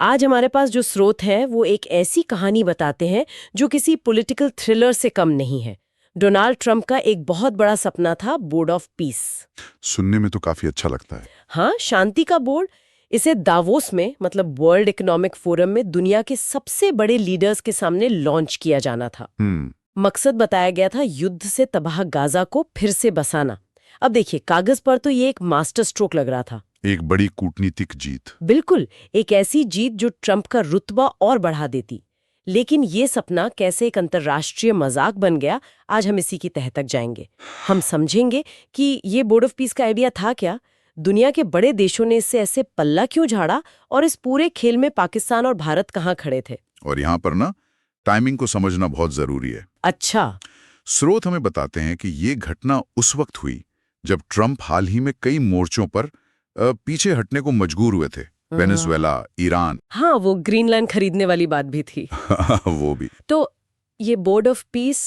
आज हमारे पास जो स्रोत हैं वो एक ऐसी कहानी बताते हैं जो किसी पॉलिटिकल थ्रिलर से कम नहीं है। डोनाल्ड ट्रंप का एक बहुत बड़ा सपना था बोर्ड ऑफ पीस। सुनने में तो काफी अच्छा लगता है। हाँ, शांति का बोर्ड। इसे दावोस में, मतलब वर्ल्ड इकोनॉमिक फोरम में, दुनिया के सबसे बड़े लीडर्स के सामने लॉन्च किया जाना था। मकसद बताया गया था युद्ध से तबाह गाजा को फिर से बसाना। अब देखिए, कागज पर तो ये एक मास्टर स्ट्रोक लग रहा था, एक बड़ी कूटनीतिक जीत। बिल्कुल, एक ऐसी जीत जो ट्रंप का रुतबा और बढ़ा देती। लेकिन ये सपना कैसे एक अंतर्राष्ट्रीय मजाक बन गया, आज हम इसी की तह तक जाएंगे। हम समझेंगे कि ये बोर्ड ऑफ पीस का आइडिया था क्या, दुनिया के बड़े देशों ने इससे ऐसे पल्ला क्यों झाड़ा, और इस पूरे खेल में पाकिस्तान और भारत कहाँ खड़े थे। और यहाँ पर ना टाइमिंग को समझना बहुत जरूरी है। अच्छा। स्रोत हमें बताते हैं कि ये घटना उस वक्त हुई जब ट्रंप हाल ही में कई मोर्चों पर पीछे हटने को मजबूर हुए थे। Venezuela, Iran. हाँ, वो ग्रीनलैंड खरीदने वाली बात भी थी। वो भी। तो ये बोर्ड ऑफ पीस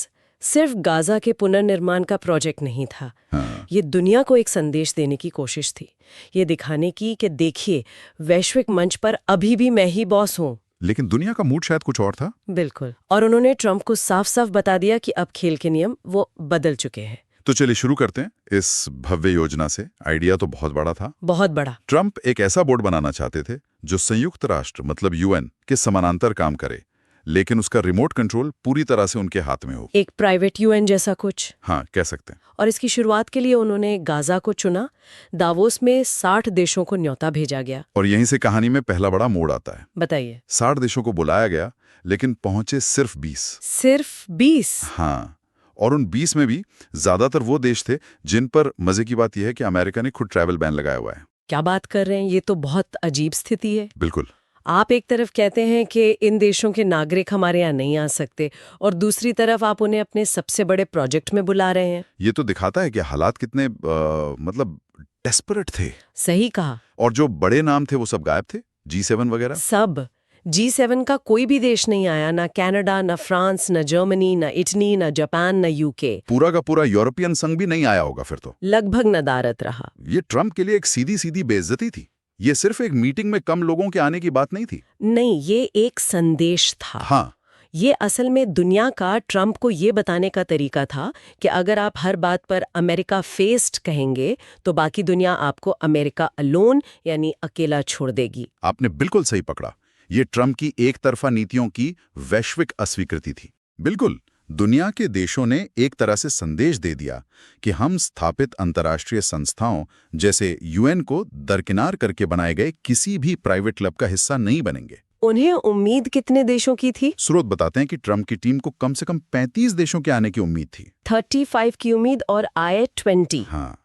सिर्फ गाजा के पुनर्निर्माण का प्रोजेक्ट नहीं था। हाँ। ये दुनिया को एक संदेश देने की कोशिश थी, ये दिखाने की कि देखिए, वैश्विक मंच पर अभी भी मैं ही बॉस हूँ। लेकिन दुनिया का मूड शायद कुछ और था। बिल्कुल। और उन्होंने ट्रंप को साफ साफ बता दिया कि अब खेल के नियम वो बदल चुके हैं। तो चलिए शुरू करते हैं इस भव्य योजना से। आइडिया तो बहुत बड़ा था। बहुत बड़ा। ट्रंप एक ऐसा बोर्ड बनाना चाहते थे जो संयुक्त राष्ट्र मतलब यूएन के समानांतर काम करे, लेकिन उसका रिमोट कंट्रोल पूरी तरह से उनके हाथ में हो। एक प्राइवेट यूएन जैसा कुछ। हाँ, कह सकते हैं। और इसकी शुरुआत के लिए उन्होंने गाजा को चुना। दावोस में 60 देशों को न्योता भेजा गया। और यहीं से कहानी में पहला बड़ा मोड़ आता है। बताइए। 60 देशों को बुलाया गया, लेकिन पहुंचे सिर्फ 20। सिर्फ 20? हाँ, और उन 20 में भी ज्यादातर वो देश थे जिन पर, मजे की बात यह है कि अमेरिका ने खुद ट्रैवल बैन लगाया हुआ है। क्या बात कर रहे हैं, ये तो बहुत अजीब स्थिति है। बिल्कुल। आप एक तरफ कहते हैं कि इन देशों के नागरिक हमारे यहाँ नहीं आ सकते, और दूसरी तरफ आप उन्हें अपने सबसे बड़े प्रोजेक्ट में बुला रहे हैं। ये तो दिखाता है कि हालात कितने मतलब डेस्परेट थे। सही कहा। और जो बड़े नाम थे वो सब गायब थे, G7 वगैरह। सब। G7 का कोई भी देश नहीं आया, ना कनाडा, ना फ्रांस, ना जर्मनी, ना इटली, ना जापान, ना यूके। पूरा का पूरा यूरोपियन संघ भी नहीं आया होगा फिर तो। लगभग नदारत रहा। ये ट्रंप के लिए एक सीधी सीधी बेइज्जती थी। ये सिर्फ एक मीटिंग में कम लोगों के आने की बात नहीं थी। नहीं, ये एक संदेश था। हाँ। ये असल में दुनिया का ट्रंप को ये बताने का तरीका था कि अगर आप हर बात पर अमेरिका फेस्ट कहेंगे तो बाकी दुनिया आपको अमेरिका अलोन यानी अकेला छोड़ देगी। आपने बिल्कुल सही पकड़ा। ये ट्रंप की एक तरफा नीतियों की वैश्विक अस्वीकृति थी। बिल्कुल, दुनिया के देशों ने एक तरह से संदेश दे दिया कि हम स्थापित अंतर्राष्ट्रीय संस्थाओं जैसे यूएन को दरकिनार करके बनाए गए किसी भी प्राइवेट क्लब का हिस्सा नहीं बनेंगे। उन्हें उम्मीद कितने देशों की थी? स्रोत बताते हैं कि ट्रंप की टीम को कम से कम 35 देशों के आने की उम्मीद थी। 35 की उम्मीद और आए 20। हाँ,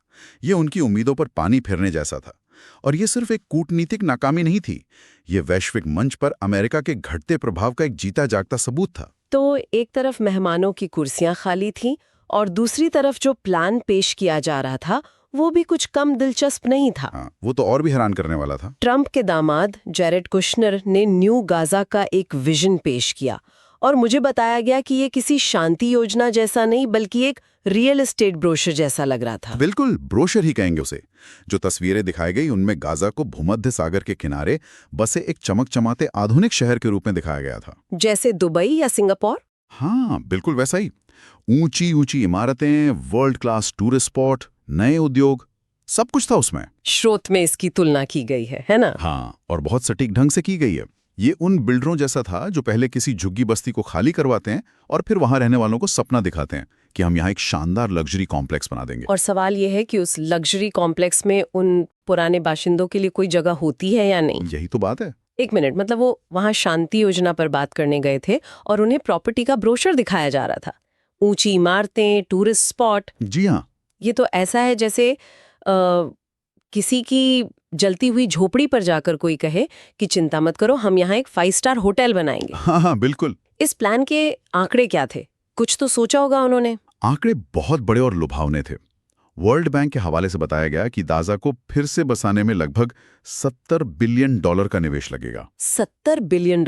ये उनकी उम्मीदों पर पानी फेरने जैसा था। और ये सिर्फ एक कूटनीतिक नाकामी नहीं थी, ये वैश्विक मंच पर अमेरिका के घटते प्रभाव का एक जीता जागता सबूत था। तो एक तरफ मेहमानों की कुर्सियां खाली थीं, और दूसरी तरफ जो प्लान पेश किया जा रहा था वो भी कुछ कम दिलचस्प नहीं था। हाँ, वो तो और भी हैरान करने वाला था। ट्रंप के दामाद जैरेड कुशनर ने न्यू गाजा का एक विजन पेश किया, और मुझे बताया गया कि ये किसी शांति योजना जैसा नहीं बल्कि एक रियल एस्टेट ब्रोशर जैसा लग रहा था। बिल्कुल, ब्रोशर ही कहेंगे उसे। जो तस्वीरें दिखाई गई उनमें गाजा को भूमध्य सागर के किनारे बसे एक चमकचमाते आधुनिक शहर के रूप में दिखाया गया था। जैसे दुबई या सिंगापुर? हाँ, बिल्कुल वैसा ही। ऊंची ऊंची इमारतें, वर्ल्ड क्लास टूरिस्ट स्पॉट, नए उद्योग, सब कुछ था उसमें। स्रोत में इसकी तुलना की गई है ना? हाँ, और बहुत सटीक ढंग से की गई है। ये उन बिल्डरों जैसा था जो पहले किसी झुग्गी बस्ती को खाली करवाते हैं और फिर वहां रहने वालों को सपना दिखाते हैं कि हम यहाँ एक शानदार लग्जरी कॉम्प्लेक्स बना देंगे। और सवाल ये है कि उस लग्जरी कॉम्प्लेक्स में उन पुराने बाशिंदों के लिए कोई जगह होती है या नहीं? यही तो बात है। एक मिनट, मतलब वो वहां शांति योजना पर बात करने गए थे और उन्हें प्रॉपर्टी का ब्रोशर दिखाया जा रहा था। ऊंची इमारतें, टूरिस्ट स्पॉट। जी हाँ। ये तो ऐसा है जैसे किसी की जलती हुई झोपड़ी पर जाकर कोई कहे कि चिंता मत करो, हम यहाँ एक 5 स्टार होटल बनाएंगे। हाँ, बिल्कुल। इस प्लान के आंकड़े क्या थे? कुछ तो सोचा होगा उन्होंने। आंकड़े बहुत बड़े और लुभावने थे। वर्ल्ड बैंक के हवाले से बताया गया कि गाजा को फिर से बसाने में लगभग $70 बिलियन का निवेश लगेगा। $70 बिलियन?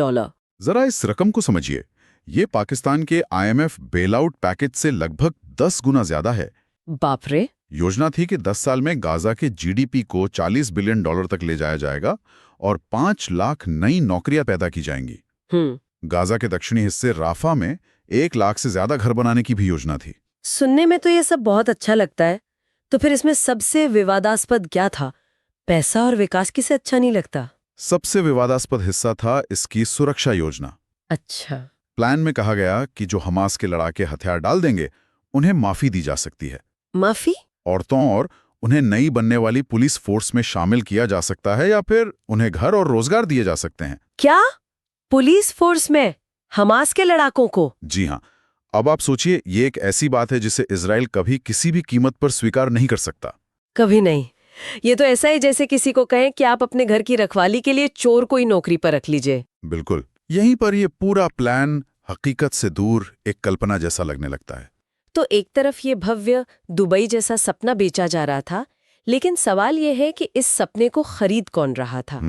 जरा इस रकम को समझिए। ये पाकिस्तान के IMF बेलआउट पैकेज से लगभग 10 गुना ज्यादा है। बाप रे। योजना थी कि 10 साल में गाजा के GDP को $40 बिलियन तक ले जाया जाएगा और 5 लाख नई नौकरियां पैदा की जाएंगी। गाजा के दक्षिणी हिस्से राफा में 1 लाख से ज्यादा घर बनाने की भी योजना थी। सुनने में तो ये सब बहुत अच्छा लगता है, तो फिर इसमें सबसे विवादास्पद क्या था? पैसा और विकास किसे अच्छा नहीं लगता? सबसे विवादास्पद हिस्सा था इसकी सुरक्षा योजना। अच्छा। प्लान में कहा गया कि जो हमास के लड़ाके हथियार डाल देंगे उन्हें माफी दी जा सकती है। माफी? औरतों और उन्हें नई बनने वाली पुलिस फोर्स में शामिल किया जा सकता है, या फिर उन्हें घर और रोजगार दिए जा सकते हैं। क्या? पुलिस फोर्स में हमास के लड़ाकों को? जी हाँ। अब आप सोचिए, ये एक ऐसी बात है जिसे इजराइल कभी किसी भी कीमत पर स्वीकार नहीं कर सकता। कभी नहीं। ये तो ऐसा ही जैसे किसी को कहें कि आप अपने घर की रखवाली के लिए चोर कोई नौकरी पर रख लीजिए। बिल्कुल। यहीं पर यह पूरा प्लान हकीकत से दूर एक कल्पना जैसा लगने लगता है। तो एक तरफ ये भव्य दुबई जैसा सपना बेचा जा रहा था, लेकिन सवाल ये है कि इस सपने को खरीद कौन रहा था?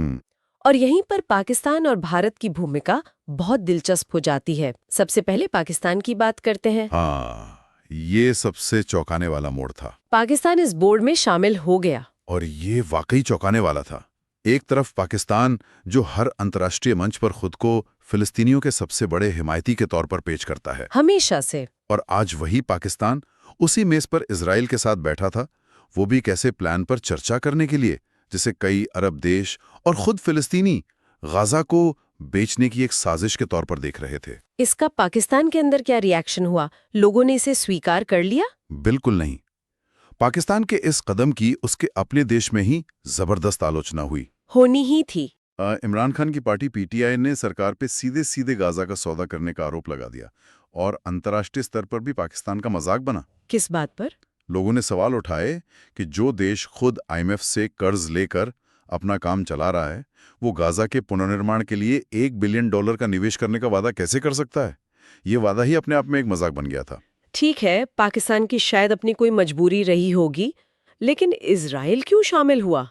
और यहीं पर पाकिस्तान और भारत की भूमिका बहुत दिलचस्प हो जाती है। सबसे पहले पाकिस्तान की बात करते हैं। हाँ, ये सबसे चौंकाने वाला मोड़ था। पाकिस्तान इस बोर्ड में शामिल हो गया। और ये वाकई चौंकाने वाला था। एक तरफ पाकिस्तान, जो हर अंतर्राष्ट्रीय मंच पर खुद को फिलिस्तीनियों के सबसे बड़े हिमायती के तौर पर पेश करता है, हमेशा से। और आज वही पाकिस्तान उसी मेज पर इजराइल के साथ बैठा था, वो भी कैसे प्लान पर चर्चा करने के लिए, जिसे कई अरब देश और खुद फिलिस्तीनी गाजा को बेचने की एक साजिश के तौर पर देख रहे थे। इसका पाकिस्तान के अंदर क्या रिएक्शन हुआ? लोगों ने इसे स्वीकार कर लिया? बिल्कुल नहीं। पाकिस्तान के इस कदम की उसके अपने देश में ही जबरदस्त आलोचना हुई। होनी ही थी। इमरान खान की पार्टी पीटीआई ने सरकार पे सीधे सीधे गाजा का सौदा करने का आरोप लगा दिया, और अंतर्राष्ट्रीय स्तर पर भी पाकिस्तान का मजाक बना। किस बात पर? लोगों ने सवाल उठाए कि जो देश खुद आईएमएफ से कर्ज लेकर अपना काम चला रहा है, वो गाजा के पुनर्निर्माण के लिए $1 बिलियन का निवेश करने का वादा कैसे कर सकता है? ये वादा ही अपने आप में एक मजाक बन गया था। ठीक है, पाकिस्तान की शायद अपनी कोई मजबूरी रही होगी, लेकिन इजराइल क्यों शामिल हुआ?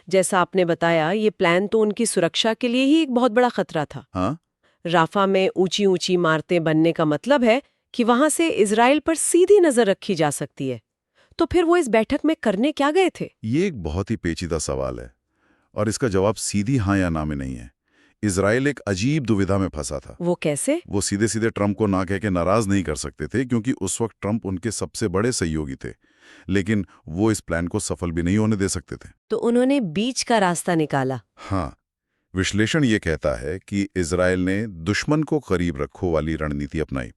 जैसा आपने बताया, ये प्लान तो उनकी सुरक्षा के लिए ही एक बहुत बड़ा खतरा था। हाँ? राफा में ऊंची ऊंची इमारतें बनने का मतलब है कि वहां से इजराइल पर सीधी नजर रखी जा सकती है। तो फिर वो इस बैठक में करने क्या गए थे? ये एक बहुत ही पेचीदा सवाल है, और इसका जवाब सीधी हाँ या ना में नहीं है। इजराइल एक अजीब दुविधा में फंसा था। वो कैसे? वो सीधे सीधे ट्रंप को ना कह के नाराज नहीं कर सकते थे, क्योंकि उस वक्त ट्रंप उनके सबसे बड़े सहयोगी थे, लेकिन वो इस प्लान को सफल भी नहीं होने दे सकते थे। तो उन्होंने बीच का रास्ता निकाला। हाँ, विश्लेषण ये कहता है कि इजराइल ने दुश्मन को करीब रखो वाली रणनीति अपनाई।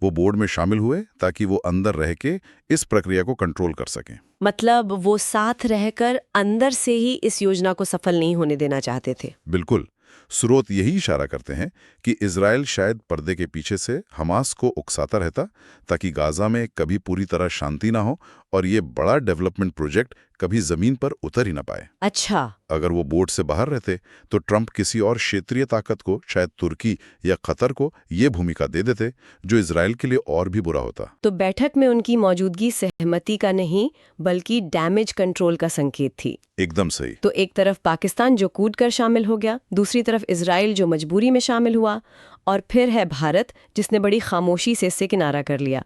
वो बोर्ड में शामिल हुए ताकि वो अंदर रह के इस प्रक्रिया को कंट्रोल कर सकें। मतलब वो साथ रहकर अंदर से ही इस योजना को सफल नहीं होने देना चाहते थे। बिल्कुल। स्रोत यही इशारा करते हैं कि इजराइल शायद पर्दे के पीछे से हमास को उकसाता रहता, ताकि गाजा में कभी पूरी तरह शांति ना हो और ये बड़ा डेवलपमेंट प्रोजेक्ट कभी जमीन पर उतर ही ना पाए। अच्छा। अगर वो बोर्ड से बाहर रहते तो ट्रंप किसी और क्षेत्रीय ताकत को, शायद तुर्की या कतर को, ये भूमिका दे देते, जो इजराइल के लिए और भी बुरा होता। तो बैठक में उनकी मौजूदगी सहमति का नहीं बल्कि डैमेज कंट्रोल का संकेत थी। एकदम सही। तो एक तरफ पाकिस्तान जो कूदकर शामिल हो गया, दूसरी तरफ इजराइल जो मजबूरी में शामिल हुआ, और फिर है भारत जिसने बड़ी खामोशी से इससे किनारा कर लिया।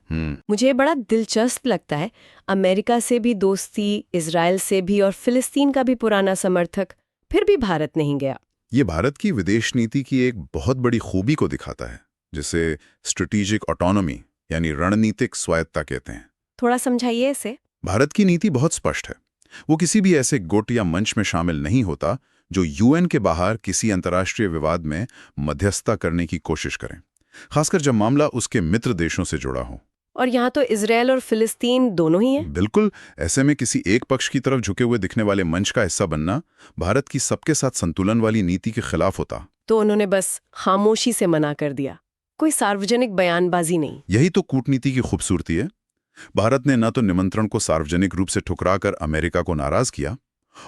मुझे बड़ा दिलचस्प लगता है, अमेरिका से भी दोस्ती, इजराइल से भी, और फिलिस्तीन का भी पुराना समर्थक, फिर भी भारत नहीं गया। ये भारत की विदेश नीति की एक बहुत बड़ी खूबी को दिखाता है, जिसे स्ट्रेटेजिक ऑटोनॉमी यानी रणनीतिक स्वायत्तता कहते हैं। थोड़ा समझाइए इसे। भारत की नीति बहुत स्पष्ट है। वो किसी भी ऐसे गुट या मंच में शामिल नहीं होता जो यूएन के बाहर किसी अंतर्राष्ट्रीय विवाद में मध्यस्थता करने की कोशिश करें, खासकर जब मामला उसके मित्र देशों से जुड़ा हो। और यहाँ तो इजराइल और फिलिस्तीन दोनों ही हैं। बिल्कुल। ऐसे में किसी एक पक्ष की तरफ झुके हुए दिखने वाले मंच का हिस्सा बनना भारत की सबके साथ संतुलन वाली नीति के खिलाफ होता। तो उन्होंने बस खामोशी से मना कर दिया, कोई सार्वजनिक बयानबाजी नहीं। यही तो कूटनीति की खूबसूरती है। भारत ने न तो निमंत्रण को सार्वजनिक रूप से ठुकराकर अमेरिका को नाराज किया,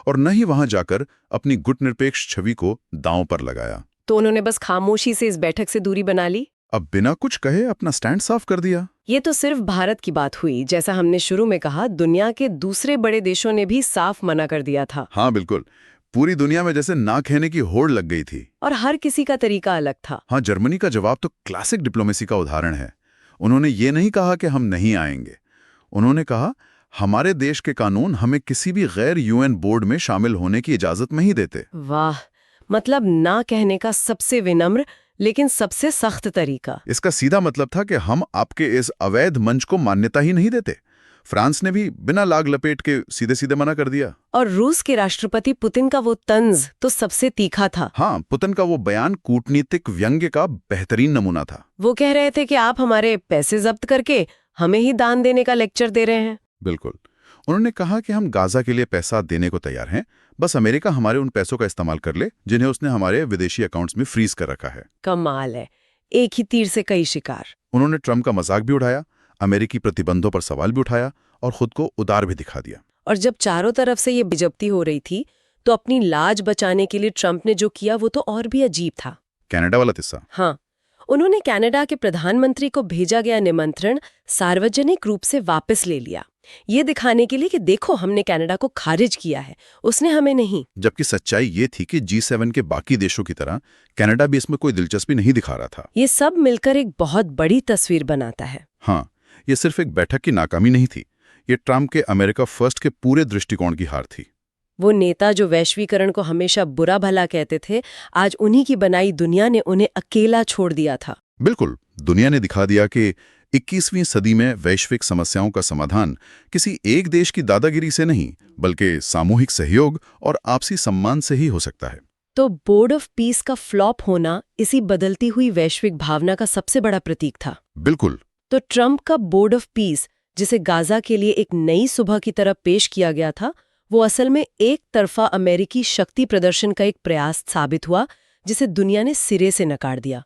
और न ही वहां जाकर अपनी गुटनिरपेक्ष छवि को दांव पर लगाया। तो उन्होंने बस खामोशी से इस बैठक से दूरी बना ली, अब बिना कुछ कहे अपना स्टैंड साफ कर दिया। ये तो सिर्फ भारत की बात हुई। जैसा हमने शुरू में कहा, दुनिया के दूसरे बड़े देशों ने भी साफ मना कर दिया था। हाँ बिल्कुल। पूरी दुनिया में जैसे ना कहने की होड़ लग गई थी, और हर किसी का तरीका अलग था। हाँ, जर्मनी का जवाब तो क्लासिक डिप्लोमेसी का उदाहरण है। उन्होंने ये नहीं कहा कि हम नहीं आएंगे, उन्होंने कहा हमारे देश के कानून हमें किसी भी गैर यूएन बोर्ड में शामिल होने की इजाजत नहीं देते। वाह, मतलब ना कहने का सबसे विनम्र लेकिन सबसे सख्त तरीका। इसका सीधा मतलब था कि हम आपके इस अवैध मंच को मान्यता ही नहीं देते। फ्रांस ने भी बिना लाग लपेट के सीधे सीधे मना कर दिया। और रूस के राष्ट्रपति पुतिन का वो तंज तो सबसे तीखा था। हाँ, पुतिन का वो बयान कूटनीतिक व्यंग्य का बेहतरीन नमूना था। वो कह रहे थे कि आप हमारे पैसे जब्त करके हमें ही दान देने का लेक्चर दे रहे हैं। बिल्कुल। उन्होंने कहा कि हम गाजा के लिए पैसा देने को तैयार हैं, बस अमेरिका हमारे उन पैसों का इस्तेमाल कर ले जिन्हें उसने हमारे विदेशी अकाउंट्स में फ्रीज कर रखा है। कमाल है, एक ही तीर से कई शिकार। उन्होंने ट्रंप का मजाक भी उड़ाया, अमेरिकी प्रतिबंधों पर सवाल भी उठाया और खुद को उदार भी दिखा दिया। और जब चारों तरफ से ये बेइज्जती हो रही थी तो अपनी लाज बचाने के लिए ट्रंप ने जो किया वो तो और भी अजीब था। कनाडा वाला किस्सा। हाँ, उन्होंने कनाडा के प्रधानमंत्री को भेजा गया निमंत्रण सार्वजनिक रूप से वापस ले लिया, ये दिखाने के लिए कि देखो हमने कनाडा को खारिज किया है, उसने हमें नहीं। जबकि सच्चाई ये थी कि G7 के बाकी देशों की तरह कनाडा भी इसमें कोई दिलचस्पी नहीं दिखा रहा था। ये सब मिलकर एक बहुत बड़ी तस्वीर बनाता है। हाँ, ये सिर्फ एक बैठक की नाकामी नहीं थी, ये ट्रंप के अमेरिका फर्स्ट के पूरे दृष्टिकोण की हार थी। वो नेता जो वैश्वीकरण को हमेशा बुरा भला कहते थे, आज उन्हीं की बनाई दुनिया ने उन्हें अकेला छोड़ दिया था। बिल्कुल, दुनिया ने दिखा दिया कि 21वीं सदी में वैश्विक समस्याओं का समाधान किसी एक देश की दादागिरी से नहीं, बल्कि सामूहिक सहयोग और आपसी सम्मान से ही हो सकता है। तो बोर्ड ऑफ पीस का फ्लॉप होना इसी बदलती हुई वैश्विक भावना का सबसे बड़ा प्रतीक था। बिल्कुल। तो ट्रंप का बोर्ड ऑफ पीस, जिसे गाजा के लिए एक नई सुबह की तरह पेश किया गया था, वो असल में एक तरफा अमेरिकी शक्ति प्रदर्शन का एक प्रयास साबित हुआ, जिसे दुनिया ने सिरे से नकार दिया।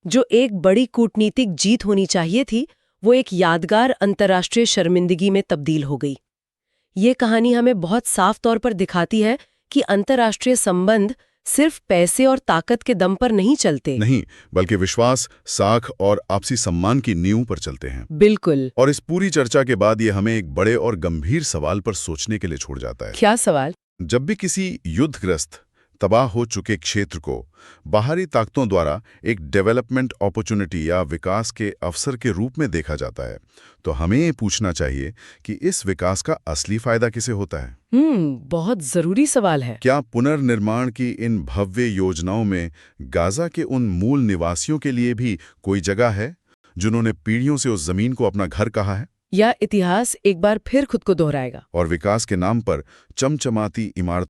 जो एक बड़ी कूटनीतिक जीत होनी चाहिए थी, वो एक यादगार अंतर्राष्ट्रीय शर्मिंदगी में तब्दील हो गई। ये कहानी हमें बहुत साफ तौर पर दिखाती है कि अंतर्राष्ट्रीय संबंध सिर्फ पैसे और ताकत के दम पर नहीं चलते। नहीं, बल्कि विश्वास, साख और आपसी सम्मान की नींव पर चलते हैं। बिल्कुल। और इस पूरी चर्चा के बाद ये हमें एक बड़े और गंभीर सवाल पर सोचने के लिए छोड़ जाता है। क्या सवाल? जब भी किसी युद्धग्रस्त, तबाह हो चुके क्षेत्र को बाहरी ताकतों द्वारा एक डेवलपमेंट अपॉर्चुनिटी या विकास के अवसर के रूप में देखा जाता है, तो हमें ये पूछना चाहिए कि इस विकास का असली फायदा किसे होता है? बहुत जरूरी सवाल है। क्या पुनर्निर्माण की इन भव्य योजनाओं में गाजा के उन मूल निवासियों के लिए भी कोई जगह है, जिन्होंने पीढ़ियों से उस जमीन को अपना घर कहा है? या इतिहास एक बार फिर खुद को दोहराएगा और विकास के नाम पर चमचमाती इमारतों